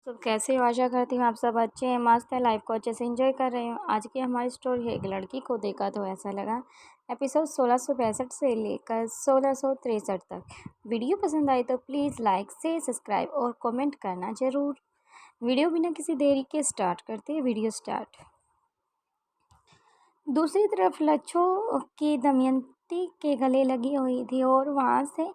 तो कैसे हो? आशा करती हूँ आप सब अच्छे हैं, मस्त हैं, लाइफ को अच्छे से एंजॉय कर रहे हो। आज की हमारी स्टोरी है एक लड़की को देखा तो ऐसा लगा। एपिसोड 1662 से लेकर 1663 तक। वीडियो पसंद आई तो प्लीज़ लाइक शेयर सब्सक्राइब और कमेंट करना ज़रूर। वीडियो बिना किसी देरी के स्टार्ट करते हैं। Video start. दूसरी तरफ लच्छो की दमयंती के गले लगी हुई थी और वहाँ से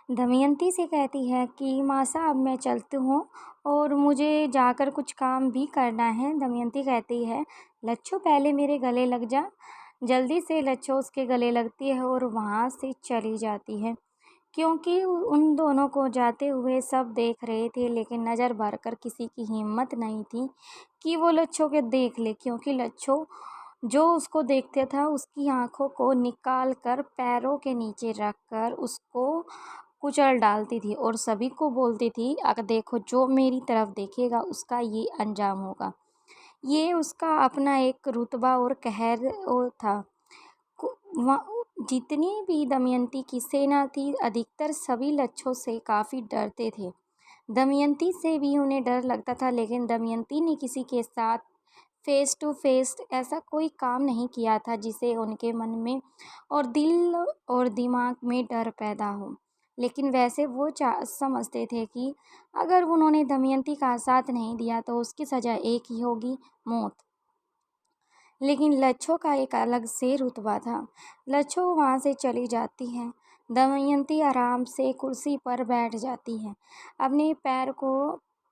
दमयंती से कहती है कि मासा अब मैं चलती हूँ और मुझे जाकर कुछ काम भी करना है। दमयंती कहती है लच्छो पहले मेरे गले लग जा। जल्दी से लच्छो उसके गले लगती है और वहाँ से चली जाती है। क्योंकि उन दोनों को जाते हुए सब देख रहे थे, लेकिन नज़र भरकर किसी की हिम्मत नहीं थी कि वो लच्छो के देख ले, क्योंकि लच्छो जो उसको देखता था उसकी आंखों को निकाल कर पैरों के नीचे रख कर उसको कुचल डालती थी और सभी को बोलती थी अगर देखो जो मेरी तरफ देखेगा उसका ये अंजाम होगा। ये उसका अपना एक रुतबा और कहर था। जितनी भी दमयंती की सेना थी अधिकतर सभी लच्छों से काफ़ी डरते थे। दमयंती से भी उन्हें डर लगता था, लेकिन दमयंती ने किसी के साथ फेस टू फेस ऐसा कोई काम नहीं किया था जिसे उनके मन में और दिल और दिमाग में डर पैदा हो। लेकिन वैसे वो समझते थे कि अगर उन्होंने दमयंती का साथ नहीं दिया तो उसकी सज़ा एक ही होगी, मौत। लेकिन लच्छो का एक अलग से रुतबा था। लच्छो वहाँ से चली जाती है। दमयंती आराम से कुर्सी पर बैठ जाती है, अपने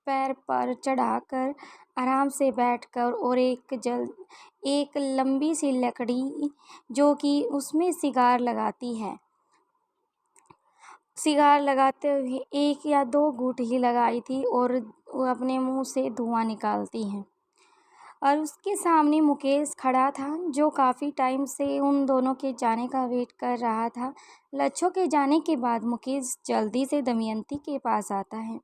पैर पर चढ़ाकर आराम से बैठकर और एक लंबी सी लकड़ी जो कि उसमें सिगार लगाती है। सिगार लगाते हुए एक या दो घूंट ही लगाई थी और वो अपने मुंह से धुआं निकालती हैं। और उसके सामने मुकेश खड़ा था जो काफ़ी टाइम से उन दोनों के जाने का वेट कर रहा था। लच्छो के जाने के बाद मुकेश जल्दी से दमयंती के पास आता है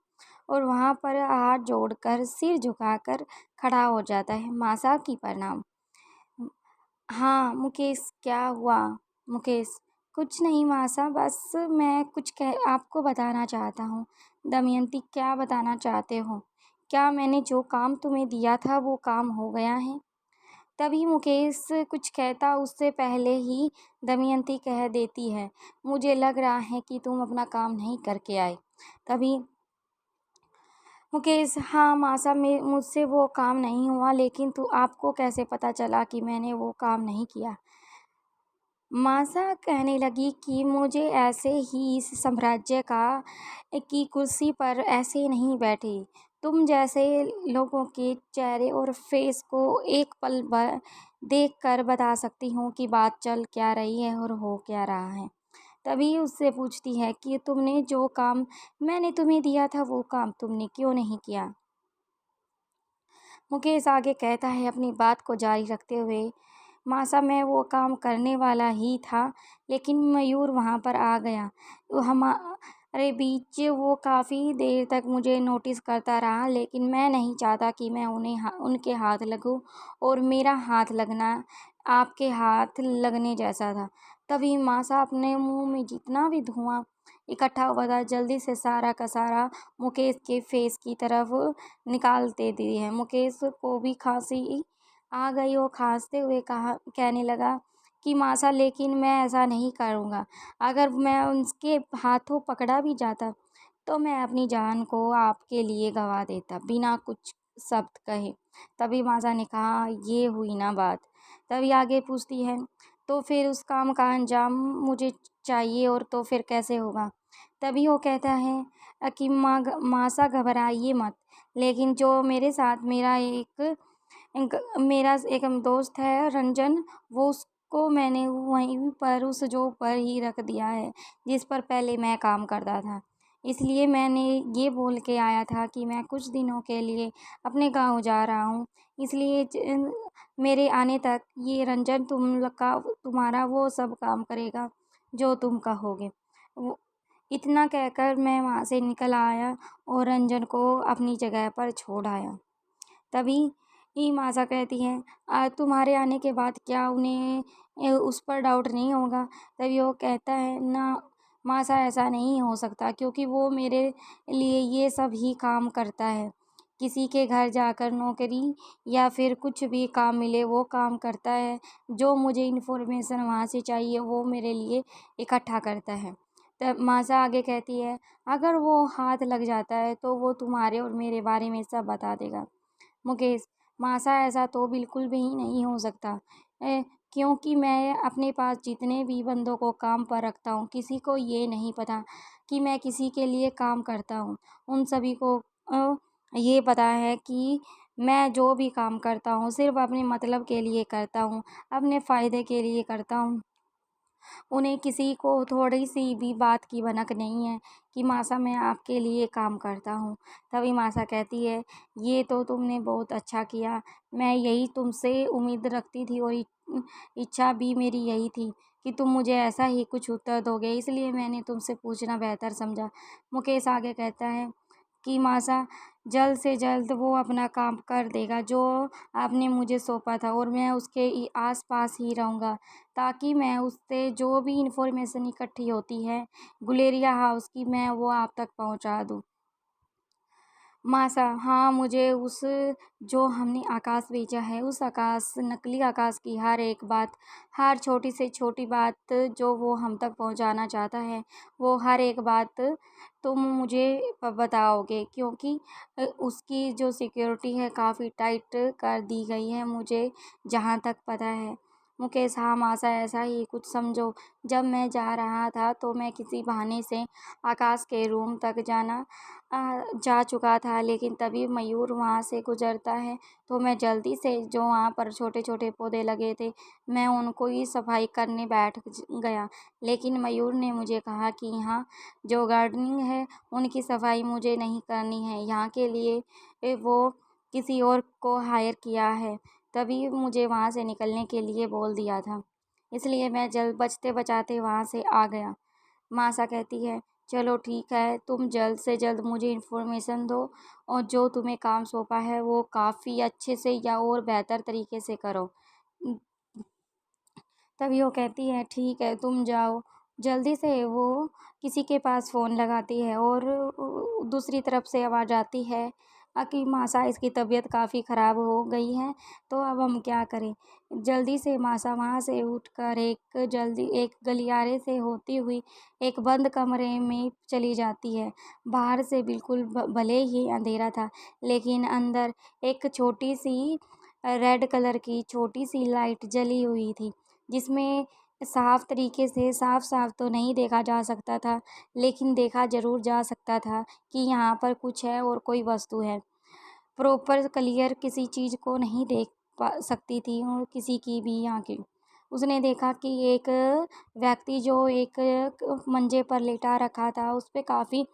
और वहाँ पर हाथ जोड़कर सिर झुकाकर खड़ा हो जाता है। मासा की प्रणाम। हाँ मुकेश, क्या हुआ? मुकेश, कुछ नहीं मासा, बस मैं कुछ आपको बताना चाहता हूँ। दमयंती, क्या बताना चाहते हो? क्या मैंने जो काम तुम्हें दिया था वो काम हो गया है? तभी मुकेश कुछ कहता उससे पहले ही दमयंती कह देती है, मुझे लग रहा है कि तुम अपना काम नहीं करके आए। तभी मुकेश, हाँ मासा, मुझसे वो काम नहीं हुआ, लेकिन आपको कैसे पता चला कि मैंने वो काम नहीं किया? मासा कहने लगी कि मुझे ऐसे ही इस साम्राज्य की कुर्सी पर ऐसे नहीं बैठे। तुम जैसे लोगों के चेहरे और फेस को एक पल देख कर बता सकती हूँ कि बात चल क्या रही है और हो क्या रहा है। तभी उससे पूछती है कि तुमने जो काम मैंने तुम्हें दिया था वो काम तुमने क्यों नहीं किया? मुकेश आगे कहता है अपनी बात को जारी रखते हुए, मासा, मैं वो काम करने वाला ही था, लेकिन मयूर वहाँ पर आ गया। वो हमारे बीच वो काफ़ी देर तक मुझे नोटिस करता रहा, लेकिन मैं नहीं चाहता कि मैं उनके हाथ लगूं और मेरा हाथ लगना आपके हाथ लगने जैसा था। तभी मासा अपने मुंह में जितना भी धुआं इकट्ठा हुआ था जल्दी से सारा का सारा मुकेश के फेस की तरफ निकालते दिए हैं। मुकेश को भी खांसी आ गई और खांसते हुए कहने लगा कि मासा, लेकिन मैं ऐसा नहीं करूँगा। अगर मैं उनके हाथों पकड़ा भी जाता तो मैं अपनी जान को आपके लिए गंवा देता बिना कुछ शब्द कहे। तभी मासा ने कहा, ये हुई ना बात। तभी आगे पूछती है, तो फिर उस काम का अंजाम मुझे चाहिए, और तो फिर कैसे होगा? तभी वो कहता है कि मासा, घबराइए मत, लेकिन जो मेरे साथ मेरा एक दोस्त है रंजन, वो उसको मैंने वहीं पर उस जॉब पर ही रख दिया है जिस पर पहले मैं काम करता था। इसलिए मैंने ये बोल के आया था कि मैं कुछ दिनों के लिए अपने गांव जा रहा हूँ, इसलिए मेरे आने तक ये रंजन तुम्हारा वो सब काम करेगा जो तुम कहोगे। वो इतना कहकर मैं वहाँ से निकल आया और रंजन को अपनी जगह पर छोड़ आया। तभी मासा कहती है, तुम्हारे आने के बाद क्या उन्हें उस पर डाउट नहीं होगा? तभी वो कहता है, ना मासा, ऐसा नहीं हो सकता, क्योंकि वो मेरे लिए ये सब ही काम करता है। किसी के घर जाकर नौकरी या फिर कुछ भी काम मिले वो काम करता है। जो मुझे इन्फॉर्मेशन वहाँ से चाहिए वो मेरे लिए इकट्ठा करता है। तब मासा आगे कहती है, अगर वो हाथ लग जाता है तो वो तुम्हारे और मेरे बारे में सब बता देगा। मुकेश, मासा ऐसा तो बिल्कुल भी नहीं हो सकता। क्योंकि मैं अपने पास जितने भी बंदों को काम पर रखता हूँ किसी को ये नहीं पता कि मैं किसी के लिए काम करता हूँ। उन सभी को ये पता है कि मैं जो भी काम करता हूँ सिर्फ अपने मतलब के लिए करता हूँ, अपने फ़ायदे के लिए करता हूँ। उन्हें किसी को थोड़ी सी भी बात की भनक नहीं है कि मासा मैं आपके लिए काम करता हूँ। तभी मासा कहती है, ये तो तुमने बहुत अच्छा किया। मैं यही तुमसे उम्मीद रखती थी और इच्छा भी मेरी यही थी कि तुम मुझे ऐसा ही कुछ उत्तर दोगे, इसलिए मैंने तुमसे पूछना बेहतर समझा। मुकेश आगे कहता है कि मासा जल्द से जल्द वो अपना काम कर देगा जो आपने मुझे सौंपा था, और मैं उसके आस पास ही रहूँगा ताकि मैं उससे जो भी इंफॉर्मेशन इकट्ठी होती है गुलेरिया हाउस की, मैं वो आप तक पहुंचा दूं। मासा, हाँ, मुझे उस जो हमने आकाश भेजा है उस आकाश, नकली आकाश की हर एक बात, हर छोटी से छोटी बात जो वो हम तक पहुंचाना चाहता है, वो हर एक बात तुम मुझे बताओगे, क्योंकि उसकी जो सिक्योरिटी है काफ़ी टाइट कर दी गई है मुझे जहाँ तक पता है। मुकेश, हाँ मासा, ऐसा ही कुछ समझो। जब मैं जा रहा था तो मैं किसी बहाने से आकाश के रूम तक जा चुका था, लेकिन तभी मयूर वहाँ से गुजरता है तो मैं जल्दी से, जो वहाँ पर छोटे छोटे पौधे लगे थे, मैं उनको ही सफाई करने बैठ गया। लेकिन मयूर ने मुझे कहा कि यहाँ जो गार्डनिंग है उनकी सफाई मुझे नहीं करनी है, यहाँ के लिए वो किसी और को हायर किया है। तभी मुझे वहाँ से निकलने के लिए बोल दिया था, इसलिए मैं जल्द बचते बचाते वहाँ से आ गया। मासा कहती है, चलो ठीक है, तुम जल्द से जल्द मुझे इन्फॉर्मेशन दो और जो तुम्हें काम सौंपा है वो काफ़ी अच्छे से या और बेहतर तरीके से करो। तभी वो कहती है, ठीक है, तुम जाओ। जल्दी से वो किसी के पास फ़ोन लगाती है और दूसरी तरफ से आवाज़ आती है कि मासा, इसकी तबीयत काफ़ी ख़राब हो गई है, तो अब हम क्या करें। जल्दी से मासा वहाँ से उठकर एक गलियारे से होती हुई एक बंद कमरे में चली जाती है। बाहर से बिल्कुल भले ही अंधेरा था, लेकिन अंदर एक छोटी सी रेड कलर की छोटी सी लाइट जली हुई थी, जिसमें साफ तरीके से साफ-साफ तो नहीं देखा जा सकता था, लेकिन देखा ज़रूर जा सकता था कि यहाँ पर कुछ है और कोई वस्तु है। प्रॉपर क्लियर किसी चीज़ को नहीं देख पा सकती थी और किसी की भी आँखें। उसने देखा कि एक व्यक्ति जो एक मंजे पर लेटा रखा था, उस पे काफ़ी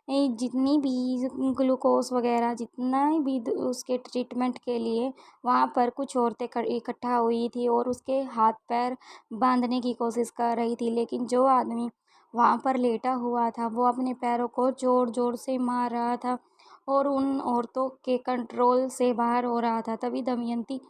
जितनी भी ग्लूकोज़ वग़ैरह जितना भी द उसके ट्रीटमेंट के लिए वहाँ पर कुछ औरतें इकट्ठा हुई थी और उसके हाथ-पैर बाँधने की कोशिश कर रही थी। लेकिन जो आदमी वहाँ पर लेटा हुआ था, वो अपने पैरों को ज़ोर-ज़ोर से मार रहा था और उन औरतों के कंट्रोल से बाहर हो रहा था। तभी दमयंती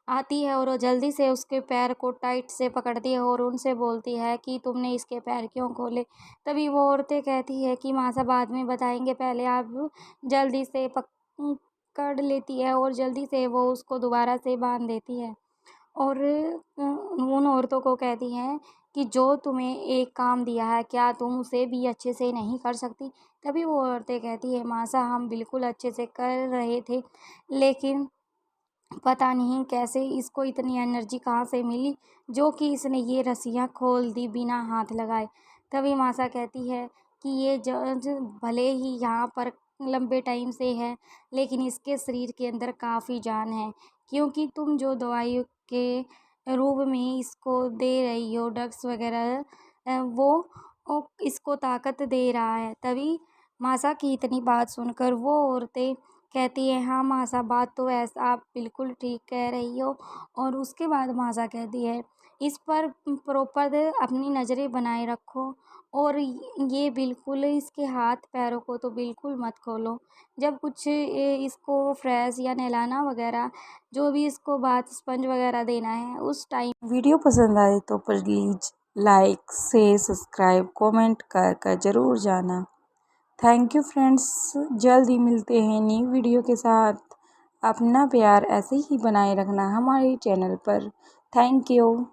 आती है और वो जल्दी से उसके पैर को टाइट से पकड़ती है और उनसे बोलती है कि तुमने इसके पैर क्यों खोले। तभी वो औरतें कहती है कि मासा, बाद में बताएंगे, पहले आप जल्दी से पकड़ लेती है और जल्दी से वो उसको दोबारा से बांध देती है और उन औरतों को कहती हैं कि जो तुम्हें एक काम दिया है क्या तुम उसे भी अच्छे से नहीं कर सकती। तभी वो औरतें कहती है, मासा, हम बिल्कुल अच्छे से कर रहे थे, लेकिन पता नहीं कैसे इसको इतनी एनर्जी कहाँ से मिली जो कि इसने ये रस्सियाँ खोल दी बिना हाथ लगाए। तभी मासा कहती है कि ये जज भले ही यहाँ पर लंबे टाइम से है, लेकिन इसके शरीर के अंदर काफ़ी जान है, क्योंकि तुम जो दवाई के रूप में इसको दे रही हो, ड्रग्स वगैरह, वो इसको ताकत दे रहा है। तभी मासा की इतनी बात सुनकर वो औरतें कहती है, हाँ मासा, बात तो ऐसा आप बिल्कुल ठीक कह रही हो। और उसके बाद मासा कहती है, इस पर प्रॉपर अपनी नज़रें बनाए रखो और ये बिल्कुल इसके हाथ पैरों को तो बिल्कुल मत खोलो। जब कुछ इसको फ्रेश या नहलाना वगैरह जो भी इसको बाथ स्पंज वगैरह देना है उस टाइम। वीडियो पसंद आए तो please like, share, subscribe, comment कर ज़रूर जाना। थैंक यू फ्रेंड्स, जल्द ही मिलते हैं न्यू वीडियो के साथ। अपना प्यार ऐसे ही बनाए रखना हमारे चैनल पर। Thank you.